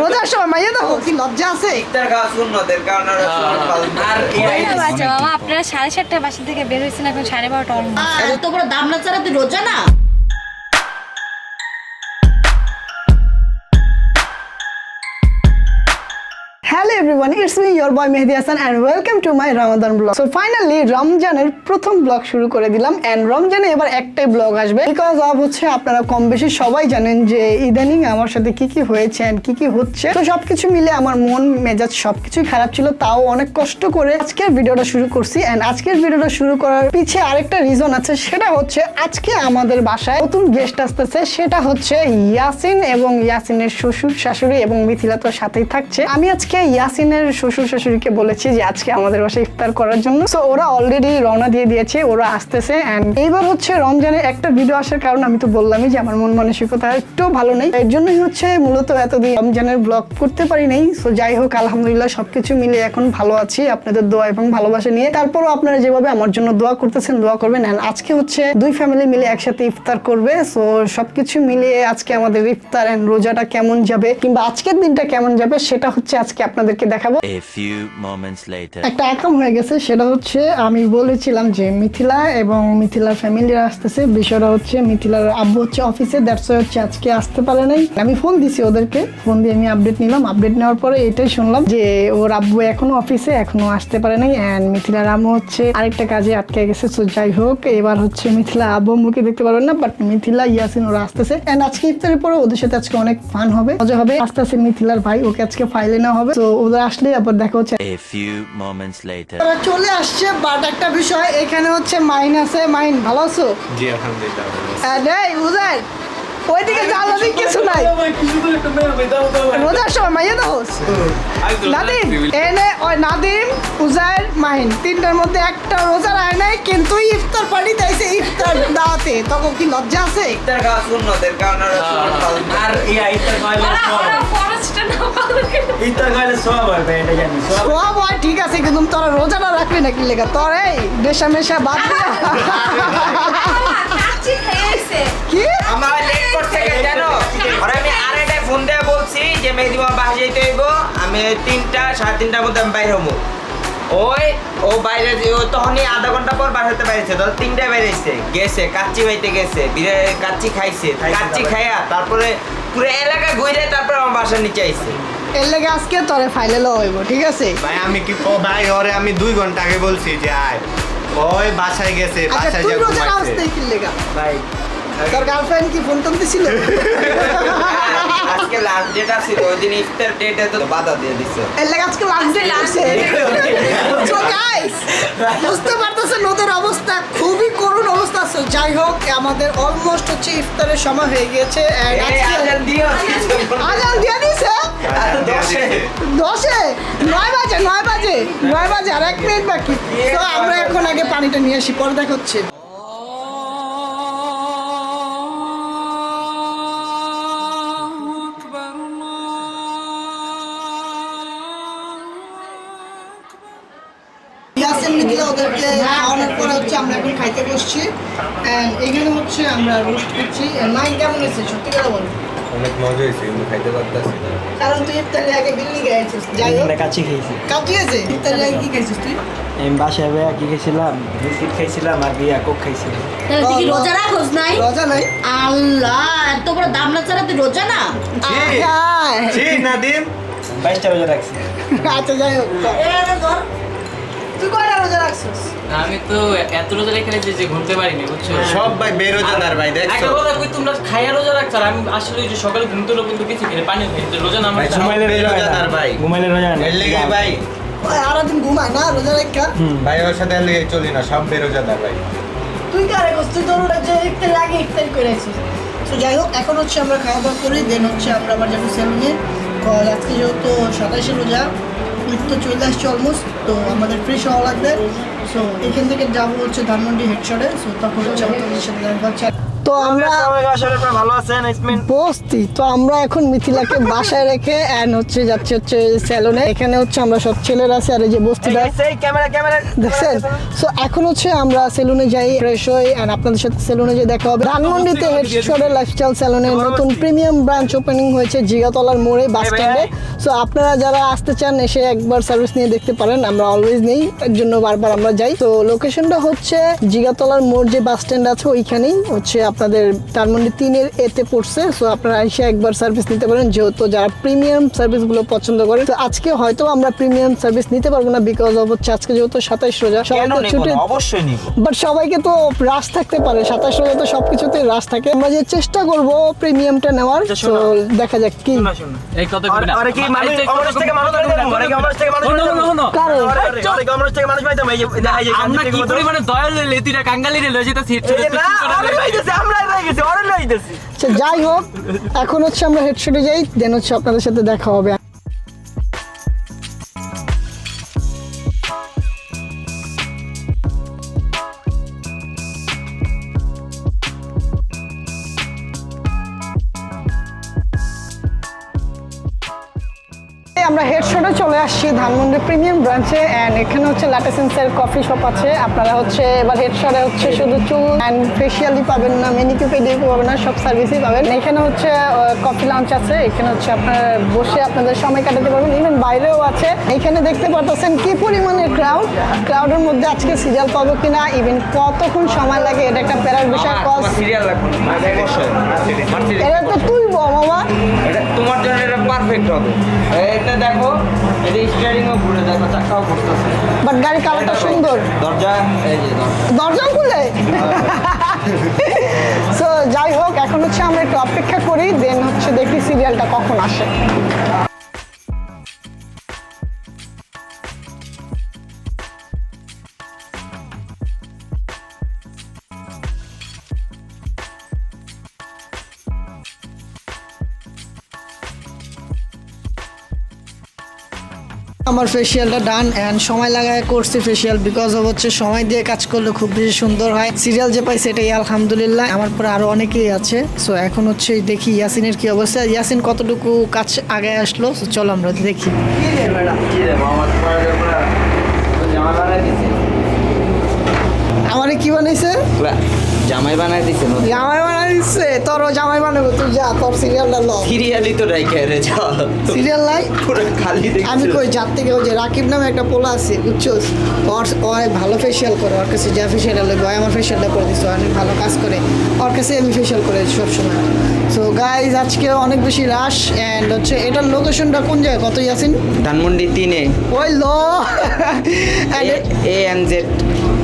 রোজার সময় মাইয়া দাও কি লজ্জা আছে? আচ্ছা মামা, আপনারা 7:30টায় বাসা থেকে বের হয়েছেন, এখন 12:30টা অলমোস্ট। এত বড় দাম না ছাড়া তুই রোজা না? Hello everyone, it's me your boy Mehdi Hassan and welcome to my Ramadan vlog. So finally রমজানের প্রথম ব্লগ শুরু করে দিলাম and রমজানে এবার একটাই ব্লগ আসবে বিকজ অফ হচ্ছে আপনারা কম বেশি সবাই জানেন যে ইদানিং আমার সাথে কি কি হয়েছে and কি কি হচ্ছে। তো সবকিছু মিলে আমার মন মেজাজ সবকিছুই খারাপ ছিল, তাও অনেক কষ্ট করে আজকের ভিডিওটা শুরু করছি and আজকের ভিডিওটা শুরু করার পিছে আরেকটা রিজন আছে, সেটা হচ্ছে আজকে আমাদের বাসায় নতুন গেস্ট আসতেছে, সেটা হচ্ছে ইয়াসিন এবং ইয়াসিনের শ্বশুর শাশুড়ি এবং মিথিলা তো সাথেই থাকছে। আমি আজকে ইয়াসিনের শ্বশুর শাশুড়িকে বলেছি যে আজকে আমাদের বাসায় ইফতার করার জন্য, সো ওরা অলরেডি রওনা দিয়ে দিয়েছে, ওরা আসতেছে। এন্ড এইবার হচ্ছে রমজানের একটা ভিডিও আসার কারণ আমি তো বললামই যে আমার মন মানসিকতা একটু ভালো নেই, এর জন্যই হচ্ছে মূলত এতদিন রমজানের ব্লগ করতে পারি নাই। সো যাই হোক, আলহামদুলিল্লাহ সবকিছু মিলে এখন ভালো আছি আপনাদের দোয়া এবং ভালোবাসা নিয়ে। তারপরও আপনারা যেভাবে আমার জন্য দোয়া করতেছেন, দোয়া করবেন। এন্ড আজকে হচ্ছে দুই ফ্যামিলি মিলে একসাথে ইফতার করবে, সো সবকিছু মিলিয়ে আজকে আমাদের ইফতার এন্ড রোজাটা কেমন যাবে কিংবা আজকের দিনটা কেমন যাবে সেটা হচ্ছে আজকে আপনাদেরকে দেখাবো। A few moments later. একটা আইটেম হয়ে গেছে, সেটা হচ্ছে আমি বলেছিলাম যে মিথিলা এবং মিথিলার ফ্যামিলিরা আসতেছে। বিষয়টা হচ্ছে মিথিলার আব্বু হচ্ছে অফিসে, দ্যাটস ওয়াই হচ্ছে আজকে আসতে পারে নাই। আমি ফোন দিছি ওদেরকে, ফোন দিয়ে আমি আপডেট নিলাম। আপডেট নেওয়ার পরে এটাই শুনলাম যে ওর আব্বু এখনো অফিসে, এখনো আসতে পারে নাই এন্ড মিথিলার আম্মু হচ্ছে আরেকটা কাজে আটকে গেছে। সো যাই হোক, এবার হচ্ছে মিথিলা আব্বু মুখে দেখতে পারবেন না, বাট মিথিলা ইয়াসিন ওরা আসতেছে এন্ড আজকে ইফতারের পরে ওদের সাথে আজকে অনেক ফান হবে, মজা হবে। আস্তে আস্তে মিথিলার ভাই, ওকে আজকে ফাইলে নেওয়া হবে। তো ওদের আসলে আবার দেখা হচ্ছে। A few moments later. ওরা চলে আসছে, বাট একটা বিষয় এখানে হচ্ছে মাইন আছে। মাইন ভালো আছো? জি আলহামদুলিল্লাহ। এই উজার ওইদিকে যাওয়া কিছু নাই, রোজার সময় মাইয়া দাও। নাদিম এনে ওই নাদিম উজার মাহিন তিনটার মধ্যে একটা রোজার আয় নাই, কিন্তু ইফতার পার্টি তাইছে ইফতার দাওয়াতে, তখন কি লজ্জা আছে? সব হয় ঠিক আছে, কিন্তু তোরা রোজাটা রাখবি না কি লেখা তোর? এই নেশা মেশা বাদ দিয়া কি আমার লেট করতে গেছে জানো? আর আমি আরেকটাই ফোন দিয়ে বলছি যে মেহেদি মামা বাসা যেতে হইব, আমি 3টা 3:30টার মধ্যে আমি বাইরে হবো। ও বাইরে ও তখনই আধা ঘন্টা পর বাসাতে বাইরেছে, ধর 3টায় বাইরেছে, গেছে কাচ্চি বাইতে গেছে, কাচ্চি খাইছে, কাচ্চি খাইয়া তারপরে পুরো এলাকা ঘুরে তারপরে আমার বাসার নিচে আইছে। এর লেগে আজকে তোরে ফাইলে লওয়া হইব, ঠিক আছে? ভাই আমি কি ভাই ওরে আমি 2 ঘন্টা আগে বলছি যে আয়, ওই বাসায় গেছে, আচ্ছা বাসায় তুই যা রোজার ঘুমাইছে। আসতে কি লেগা? ভাই তোর গার্লফ্রেন্ড কি ফোন টোন দিছিল? আজকে লাস্ট ডেট ছিল, ওই দিন ইফতার ডেটে তো বাধা দিয়ে দিছে। এর লেগে আজকে লাস্ট ডে আছে। সো গাইস, বুঝতে পারতেছেন ওদের অবস্থা খুবই করুণ অবস্থা আছে। যাই হোক, আমাদের অলমোস্ট হচ্ছে ইফতারের সময় হয়ে গিয়েছে। এই আজান দিও আজান দিয়ে দিছে 10-এ 9 বাজে আর 1 মিনিট বাকি। তো আমরা এখন আগে পানিটা নিয়ে আসি, পরে দেখা হচ্ছে। ইয়াসিন মিথিলা ওদেরকে খাওয়ানোর পরে হচ্ছে আমরা এখন খাইতে বসছি এন্ড এখানে হচ্ছে আমরা রোস্ট করছি। মাইন কেমন হয়েছে সত্যি কথা বল? অনেক মজা হয়েছে, কিন্তু খাইতে পারতাছি না। কারণ তুই ইফতারের আগে দিল্লি গেছিস। যাই হোক, কাচ্চি খেয়েছি। কাচ্চি আছে ইফতারের আগে কি খাইছিস তুই? আমি বাসায় বেয়া কি খেয়েছিলাম, বিস্কিট খাইছিলাম আর বিয়া কোক খাইছিলাম। তাহলে তুই কি রোজা রাখোস নাই? রোজা নাই? আল্লাহ, এত বড় দাম না ছাড়া তুই রোজা না? জি নাদিম 22টা রোজা রাখছি। আচ্ছা যাই হোক, তুই কয়টা রোজা রাখছিস? আমি তো এত রোজা রেখে যে ঘুরতে পারিনি, বুঝছো? সব ভাই বেরোজাদার ভাই, দেখছো? একটা কথা কই, তোমরা খাইয়া রোজা রাখছো আর আমি আসলে ওই যে সকালে ঘুম থেকে কিন্তু কিছু খেলে পানি খাই, তো রোজা নামাজ ভাই, ঘুমাইলে রোজা হয় বেরোজাদার না। ভাই। ঘুমাইলে রোজা হয় না। এর লেগে ভাই ওই আরাদিন ঘুমায় না রোজা রেখা? ভাই ওর সাথে এর লেগে চলি না, সব বেরোজাদার ভাই। তুই কারে করছিস? তুই তোর যে ইফতারের আগে ইফতার করে আসিস। তো যাই হোক, এখন হচ্ছে আমরা খাওয়া দাওয়া করি, দেন হচ্ছে আমরা আবার যাবো সেলুনে। আজকে যেহেতু 27 রোজা, ঈদ তো চলে আসছে অলমোস্ট, তো আমাদের ফ্রেশ হওয়া লাগবে। সো এখান থেকে যাবো হচ্ছে ধানমন্ডি হেডশটে। সো তখন হচ্ছে আমাদের সাথে দেখা হচ্ছে। তো তো আমরা আসলে আপনারা ভালো আছেন ইসমিন? বসতি তো আমরা এখন মিথিলাকে বাসায় রেখে এন্ড হচ্ছে যাচ্ছি হচ্ছে স্যালনে। এখানে হচ্ছে আমরা সব ছেলেরা আছে আর এই যে বস্তিটা এই ক্যামেরা দেখছেন। সো এখন হচ্ছে আমরা সেলুনে যাই, ফ্রেশ হই এন্ড আপনাদের সাথে সেলুনে যে দেখা হবে। ধানমন্ডিতে হেডশটের লাইফস্টাইল সেলুনের নতুন প্রিমিয়াম ব্রাঞ্চ ওপেনিং হয়েছে জিগাতলার মোড়ে বাস স্ট্যান্ডে। সো আপনারা যারা আসতে চান এসে একবার সার্ভিস নিয়ে দেখতে পারেন, আমরা অলওয়েজ নেই, এর জন্য বারবার আমরা যাই। তো লোকেশনটা হচ্ছে জিগাতলার মোড় যে বাস স্ট্যান্ড আছে ওইখানেই হচ্ছে আপনাদের ধানমন্ডি 3-এর এতে পড়ছে। সো আপনারা এসে একবার সার্ভিস নিতে পারেন, যেহেতু যারা প্রিমিয়াম সার্ভিসগুলো পছন্দ করে। তো আজকে হয়তো আমরা প্রিমিয়াম সার্ভিস নিতে পারবো না, বিকজ অফ হচ্ছে আজকে যেহেতু 27 রোজা, সবাই তো ছুটি, অবশ্যই নিব। বাট সবাইকে তো রাশ থাকতে পারে, 27 রোজা তো সবকিছুতেই রাশ থাকে। আমরা যে চেষ্টা করব প্রিমিয়ামটা নেওয়ার, তো দেখা যাক কি এই কথা কইবে না আরে কি মানুষ অমরেশ থেকে মানুষ পাইতাম, আরে কি অমরেশ থেকে মানুষ শোনো, পাইতাম? শোনো, শোনো। কারণ আরে কি অমরেশ থেকে মানুষ পাইতাম? এই যে এই যে আমরা কি পরিমাণে দয়া লইলে তুইরা কাঙ্গালি রে লই যেটা সিট এই না আমরা লইতেছি, আমরা লইতেছি, ওরে লইতেছি। আচ্ছা, যাই হোক এখন হচ্ছে আমরা হেডশটে যাই, দেন হচ্ছে আপনাদের সাথে দেখা হবে। আমরা হেডশটে চলে আসছি ধানমন্ডি প্রিমিয়াম ব্রাঞ্চে এন্ড এখানে হচ্ছে ল্যাটেসেন্সের কফি শপ আছে। আপনারা হচ্ছে এবার হেডশটে হচ্ছে শুধু চুল এন্ড ফেশিয়ালই পাবেন না, মেনিকিউ পেডিকিউ পাবেন না, সব সার্ভিসই পাবেন। এখানে হচ্ছে কফি লাউঞ্জ আছে, এখানে হচ্ছে আপনারা বসে আপনাদের সময় কাটাতে পারবেন, ইভেন বাইরেও আছে। এখানে দেখতে পাচ্ছেন কি পরিমাণের ক্রাউডের মধ্যে আজকে সিরিয়াল পাবো কিনা, ইভেন কতক্ষণ সময় লাগে এটা একটা প্যারার বিষয়। কজ সিরিয়াল রাখুন অবশ্যই এটা তো তুলবো মামা, এটা তোমার জন্য এটা পারফেক্ট হবে। এটা দেখো, এটা স্টিয়ারিংও ঘুরে দেখো, চাকাও ঘুরতেছে। বাট গাড়ি কালারটা সুন্দর, দরজা এই যে দরজাও খুলে। সো যাই হোক এখন হচ্ছে আমরা একটু অপেক্ষা করি, দেন হচ্ছে দেখি সিরিয়ালটা কখন আসে। আমার ফেসিয়ালটা ডান এন্ড সময় লাগায় করছি ফেসিয়াল, বিকজ অফ হচ্ছে সময় দিয়ে কাজ করলে খুব বেশি সুন্দর হয়। সিরিয়াল যে পাই সেটাই আলহামদুলিল্লাহ, আমার পরে আরো অনেকেই আছে। সো এখন হচ্ছে দেখি ইয়াসিনের কি অবস্থা, ইয়াসিন কতটুকু কাজ আগে আসলো। So চলো আমরা দেখি। আমারে কি বানাইছে? জামাই বানাই দিছে জামাই বানাইছে, তোরও জামাই বানাবো, তুই যা, তোর সিরিয়ালটা ল। সিরিয়ালই তো রাইখে রে যাও, সিরিয়াল নাই পুরো খালি আমি কই যার থেকে ওই যে রাকিব নামে একটা পোলা আছে বুঝছোস, ওর ভালো ফেসিয়াল করে, ওর কাছে যা ফেসিয়াল লাগবে ওই আমার ফেসিয়ালটা করে দিচ্ছে, অনেক ভালো কাজ করে, ওর কাছে আমি ফেসিয়াল করে সবসময়। সো গাইজ আজকে অনেক বেশি রাশ অ্যান্ড হচ্ছে এটার লোকেশনটা কোন জায়গায়, কত ইয়াসিন? ধানমন্ডি 3-এ ওই লো ANZ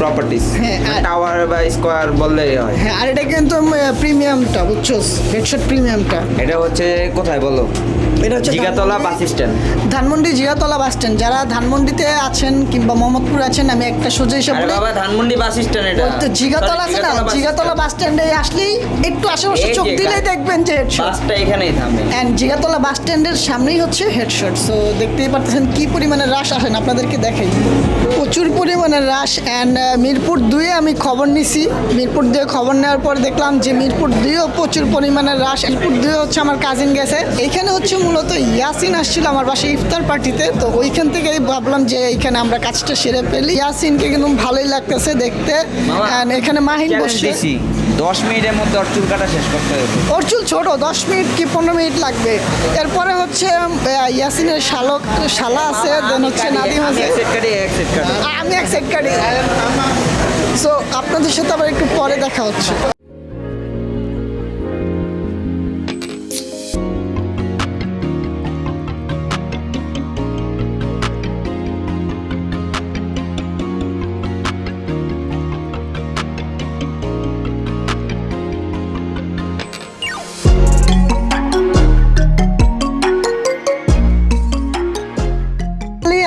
প্রপার্টিস, হ্যাঁ, আর- টাওয়ার বা স্কয়ার বললেই হয়। হ্যাঁ, আর এটা কিন্তু প্রিমিয়ামটা বুঝছোস, হেডশট প্রিমিয়ামটা। এটা হচ্ছে কোথায় বলো? এটা হচ্ছে Jigatola bus stand. Dhanmondi Jigatola bus stand. যারা ধানমন্ডিতে আছেন কিংবা মোহাম্মদপুর আছেন, আমি একটা সোজা হিসাব আরে বলি, বাবা ধানমন্ডি বাস স্ট্যান্ড এটা। ওই তো জিগাতলা আছে না, জিগাতলা বাস স্ট্যান্ডে আসলেই একটু আশেপাশে এই চোখ যে দিলেই দেখবেন যে হেডশট। বাসটা এখানেই থামে। এন্ড জিগাতলা বাস স্ট্যান্ডের সামনেই হচ্ছে হেডশট। সো দেখতেই পারতেছেন কি পরিমাণে রাশ, আসেন আপনাদেরকে দেখাই, প্রচুর পরিমাণে রাশ। অ্যান্ড মিরপুর 2-এ আমি খবর নিছি, মিরপুর 2-এ খবর নেওয়ার পর দেখলাম যে মিরপুর 2-এও প্রচুর পরিমাণে রাশ। মিরপুর 2-এ হচ্ছে আমার কাজিন গেছে, এইখানে হচ্ছে মূলত ইয়াসিন আসছিল আমার বাসায় ইফতার পার্টিতে, তো ওইখান থেকেই ভাবলাম যে এইখানে আমরা কাজটা সেরে ফেলি। ইয়াসিনকে কিন্তু ভালোই লাগতেছে দেখতে। অ্যান্ড এখানে মাহিন বসছে, 10 মিনিটের মধ্যে ওর চুল কাটা শেষ করতে হবে। ওর চুল ছোট, 10 মিনিট কি 15 মিনিট লাগবে। এরপরে হচ্ছে ইয়াসিনের শালা আছে, দেন হচ্ছে নাদিম আছে, আমি এক সেট কাটি। সো আপনাদের সাথে আবার একটু পরে দেখা হচ্ছে।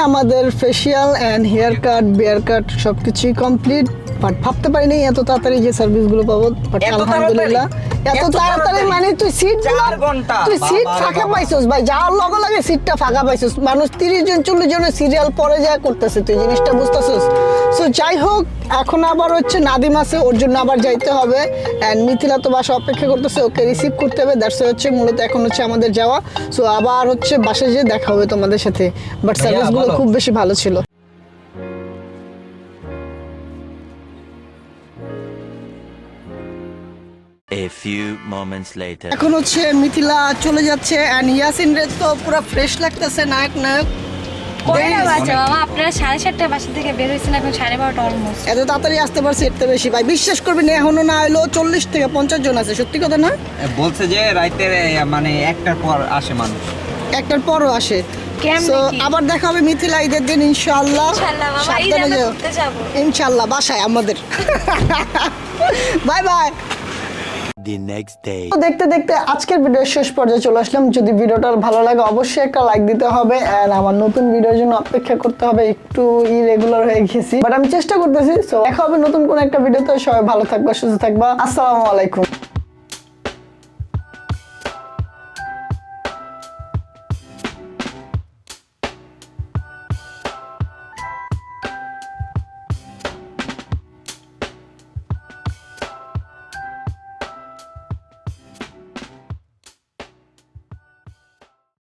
আমাদের ফেসিয়াল অ্যান্ড হেয়ার কাট, বিয়ার কাট সব কিছুই কমপ্লিট, বাট ভাবতে পারিনি এত তাড়াতাড়ি যে সার্ভিসগুলো পাবো। বাট এত আলহামদুলিল্লাহ এত তাড়াতাড়ি, মানে তুই সিট 4 ঘন্টা তুই সিট ফাঁকা পাইছস ভাই, যাওয়ার লগে লগে সিটটা ফাঁকা পাইছস। মানুষ 30 জন 40 জনের সিরিয়াল পরে যা করতেছে, তুই জিনিসটা বুঝতেছস। সো যাই হোক, এখন আবার হচ্ছে নাদিম আছে, ওর জন্য আবার যাইতে হবে। অ্যান্ড মিথিলা তো বাসা অপেক্ষা করতেছে, ওকে রিসিভ করতে হবে। দ্যাটস হচ্ছে মূলত এখন হচ্ছে আমাদের যাওয়া। সো আবার হচ্ছে বাসায় যেয়ে দেখা হবে তোমাদের সাথে। বাট সার্ভিসগুলো খুব বেশি ভালো ছিল। A few moments later. এখন হচ্ছে মিথিলা চলে যাচ্ছে অ্যান্ড ইয়াসিন রে তো পুরো ফ্রেশ লাগতেছে, নায়ক নায়ক। কয়টা বাজে মামা? আপনারা 7:30 বাসা থেকে বের হয়েছেন, এখন 12:30 অলমোস্ট। এত তাড়াতাড়ি আসতে পারছে এর থেকে বেশি ভাই, বিশ্বাস করবেন এখনো না হলো 40 থেকে 50 জন আছে। সত্যি কথা না? বলছে যে রাইতের মানে একটার পর আসে মানুষ। একটার পরও আসে। কেমনে সো কি? আবার দেখা হবে মিথিলা ঈদের দিন ইনশাআল্লাহ। ইনশাআল্লাহ মামা, ঈদে সাবধানে আমরা যেও। ঘুরতে যাবো। ইনশাআল্লাহ বাসায় আমাদের। Bye bye. The next day. তো দেখতে দেখতে আজকের ভিডিওর শেষ পর্যায়ে চলে আসলাম। যদি ভিডিওটা ভালো লাগে অবশ্যই একটা লাইক দিতে হবে এন্ড আমার নতুন ভিডিওর জন্য অপেক্ষা করতে হবে। একটু ইরেগুলার হয়ে গেছি বাট আমি চেষ্টা করতেছি। সো দেখা হবে নতুন কোন একটা ভিডিওতে। সবাই ভালো থাকবা, সুস্থ থাকবা। আসসালামু আলাইকুম।